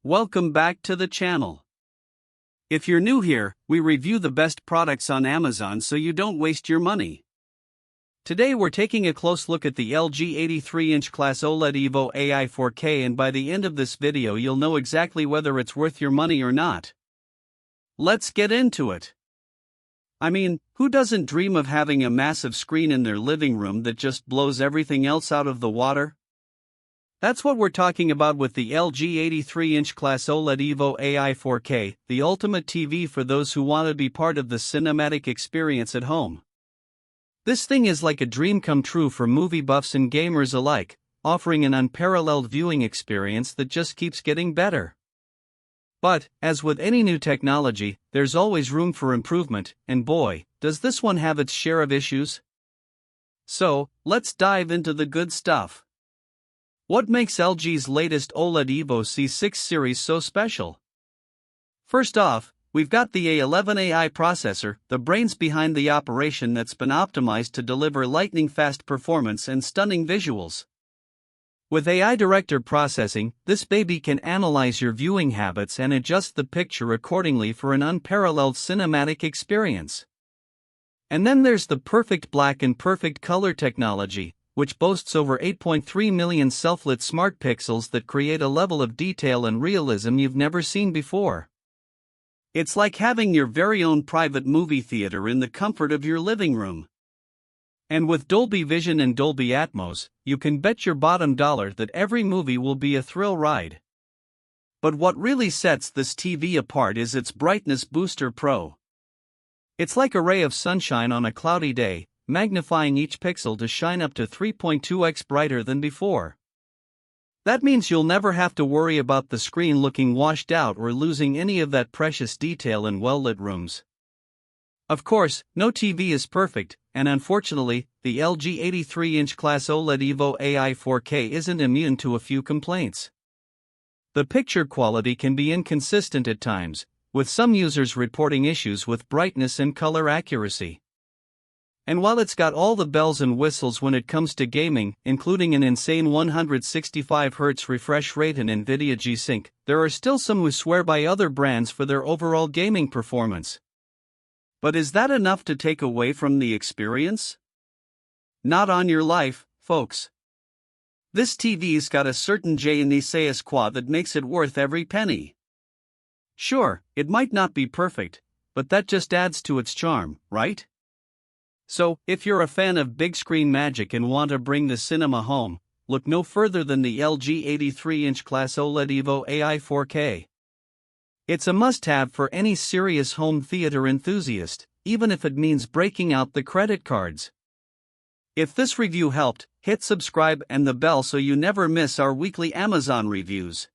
Welcome back to the channel. If you're new here, we review the best products on Amazon so you don't waste your money. Today we're taking a close look at the LG 83-inch class OLED Evo AI 4K, and by the end of this video you'll know exactly whether it's worth your money or not. Let's get into it. I mean, who doesn't dream of having a massive screen in their living room that just blows everything else out of the water? That's what we're talking about with the LG 83-inch class OLED Evo AI 4K, the ultimate TV for those who want to be part of the cinematic experience at home. This thing is like a dream come true for movie buffs and gamers alike, offering an unparalleled viewing experience that just keeps getting better. But, as with any new technology, there's always room for improvement, and boy, does this one have its share of issues. So, let's dive into the good stuff. What makes LG's latest OLED Evo C6 series so special? First off, we've got the A11 AI processor, the brains behind the operation that's been optimized to deliver lightning-fast performance and stunning visuals. With AI director processing, this baby can analyze your viewing habits and adjust the picture accordingly for an unparalleled cinematic experience. And then there's the perfect black and perfect color technology, which boasts over 8.3 million self-lit smart pixels that create a level of detail and realism you've never seen before. It's like having your very own private movie theater in the comfort of your living room. And with Dolby Vision and Dolby Atmos, you can bet your bottom dollar that every movie will be a thrill ride. But what really sets this TV apart is its Brightness Booster Pro. It's like a ray of sunshine on a cloudy day, magnifying each pixel to shine up to 3.2x brighter than before. That means you'll never have to worry about the screen looking washed out or losing any of that precious detail in well-lit rooms. Of course, no TV is perfect, and unfortunately, the LG 83-inch class OLED Evo AI 4K isn't immune to a few complaints. The picture quality can be inconsistent at times, with some users reporting issues with brightness and color accuracy. And while it's got all the bells and whistles when it comes to gaming, including an insane 165Hz refresh rate and NVIDIA G-Sync, there are still some who swear by other brands for their overall gaming performance. But is that enough to take away from the experience? Not on your life, folks. This TV's got a certain je ne sais quoi that makes it worth every penny. Sure, it might not be perfect, but that just adds to its charm, right? So, if you're a fan of big screen magic and want to bring the cinema home, look no further than the LG 83-inch class OLED Evo AI 4K. It's a must-have for any serious home theater enthusiast, even if it means breaking out the credit cards. If this review helped, hit subscribe and the bell so you never miss our weekly Amazon reviews.